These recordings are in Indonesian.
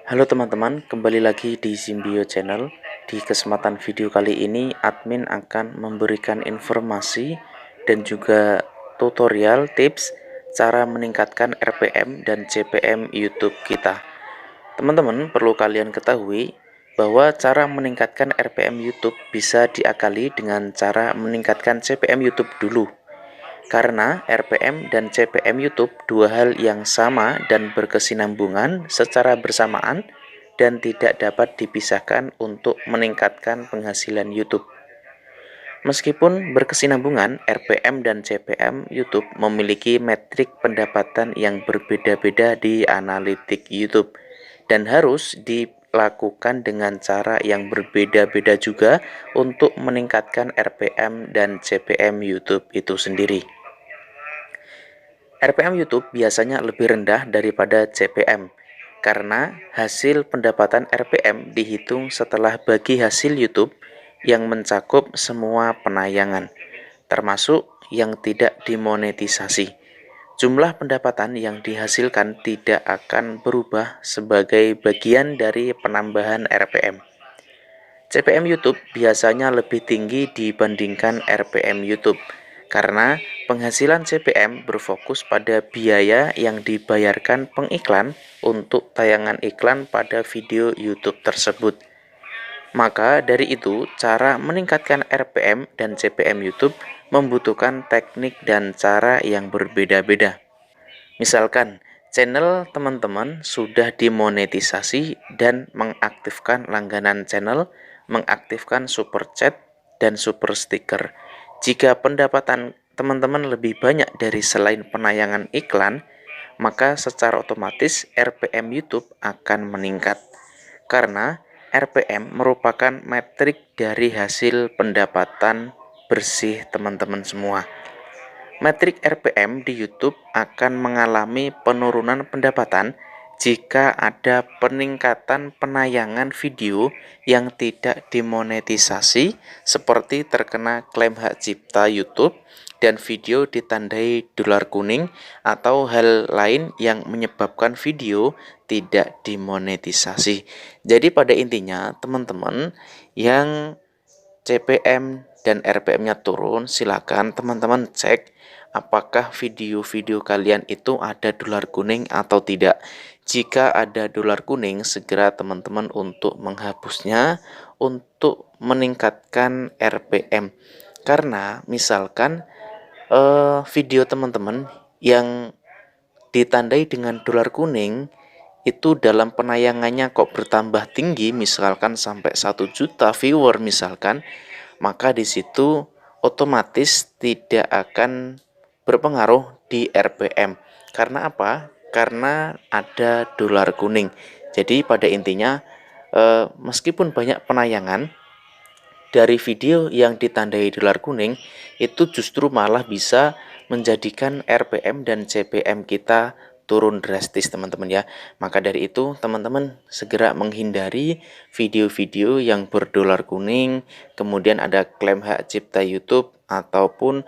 Halo teman-teman, kembali lagi di Zimbio Channel. Di kesempatan video kali ini, admin akan memberikan informasi dan juga tutorial tips cara meningkatkan RPM dan CPM YouTube kita. Teman-teman, perlu kalian ketahui bahwa cara meningkatkan RPM YouTube bisa diakali dengan cara meningkatkan CPM YouTube dulu. Karena RPM dan CPM YouTube dua hal yang sama dan berkesinambungan secara bersamaan dan tidak dapat dipisahkan untuk meningkatkan penghasilan YouTube. Meskipun berkesinambungan, RPM dan CPM YouTube memiliki metrik pendapatan yang berbeda-beda di analitik YouTube dan harus dilakukan dengan cara yang berbeda-beda juga untuk meningkatkan RPM dan CPM YouTube itu sendiri. RPM YouTube biasanya lebih rendah daripada CPM karena hasil pendapatan RPM dihitung setelah bagi hasil YouTube yang mencakup semua penayangan, termasuk yang tidak dimonetisasi. Jumlah pendapatan yang dihasilkan tidak akan berubah sebagai bagian dari penambahan RPM. CPM YouTube biasanya lebih tinggi dibandingkan RPM YouTube karena penghasilan CPM berfokus pada biaya yang dibayarkan pengiklan untuk tayangan iklan pada video YouTube tersebut. Maka dari itu, cara meningkatkan RPM dan CPM YouTube membutuhkan teknik dan cara yang berbeda-beda. Misalkan, channel teman-teman sudah dimonetisasi dan mengaktifkan langganan channel, mengaktifkan super chat, dan super sticker. Jika pendapatan teman-teman lebih banyak dari selain penayangan iklan, maka secara otomatis RPM YouTube akan meningkat. Karena RPM merupakan metrik dari hasil pendapatan bersih teman-teman semua. Metrik RPM di YouTube akan mengalami penurunan pendapatan jika ada peningkatan penayangan video yang tidak dimonetisasi seperti terkena klaim hak cipta YouTube dan video ditandai dolar kuning atau hal lain yang menyebabkan video tidak dimonetisasi. Jadi pada intinya teman-teman yang CPM dan RPM-nya turun, silakan teman-teman cek apakah video-video kalian itu ada dolar kuning atau tidak. Jika ada dolar kuning, segera teman-teman untuk menghapusnya untuk meningkatkan RPM. Karena misalkan video teman-teman yang ditandai dengan dolar kuning itu dalam penayangannya kok bertambah tinggi, misalkan sampai 1 juta viewer misalkan, maka di situ otomatis tidak akan berpengaruh di RPM. Karena apa? Karena ada dolar kuning. Jadi pada intinya meskipun banyak penayangan dari video yang ditandai dolar kuning, itu justru malah bisa menjadikan RPM dan CPM kita turun drastis teman-teman ya. Maka dari itu teman-teman segera menghindari video-video yang berdolar kuning, kemudian ada klaim hak cipta YouTube ataupun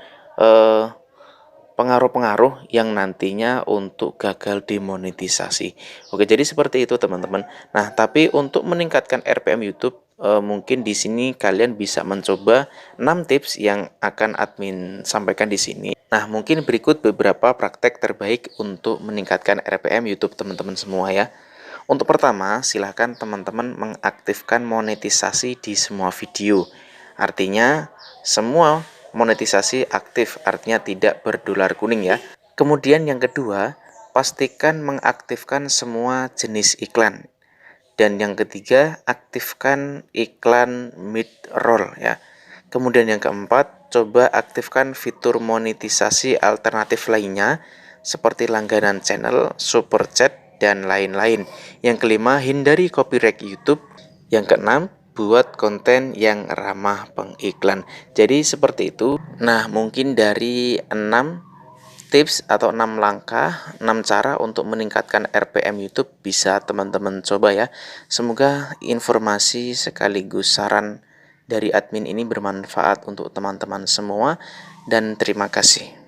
pengaruh-pengaruh yang nantinya untuk gagal dimonetisasi. Oke, jadi seperti itu teman-teman. Nah, tapi untuk meningkatkan RPM YouTube mungkin di sini kalian bisa mencoba 6 tips yang akan admin sampaikan di sini. Nah, mungkin berikut beberapa praktek terbaik untuk meningkatkan RPM YouTube teman-teman semua ya. Untuk pertama, silahkan teman-teman mengaktifkan monetisasi di semua video. Artinya, semua monetisasi aktif, artinya tidak berdolar kuning ya. Kemudian yang kedua, pastikan mengaktifkan semua jenis iklan. Dan yang ketiga, aktifkan iklan mid-roll ya. Kemudian yang keempat, coba aktifkan fitur monetisasi alternatif lainnya seperti langganan channel, super chat, dan lain-lain. Yang kelima, hindari copyright YouTube. Yang keenam, buat konten yang ramah pengiklan. Jadi seperti itu. Nah, mungkin dari 6 tips atau 6 langkah, 6 cara untuk meningkatkan RPM YouTube bisa teman-teman coba ya. Semoga informasi sekaligus saran dari admin ini bermanfaat untuk teman-teman semua dan terima kasih.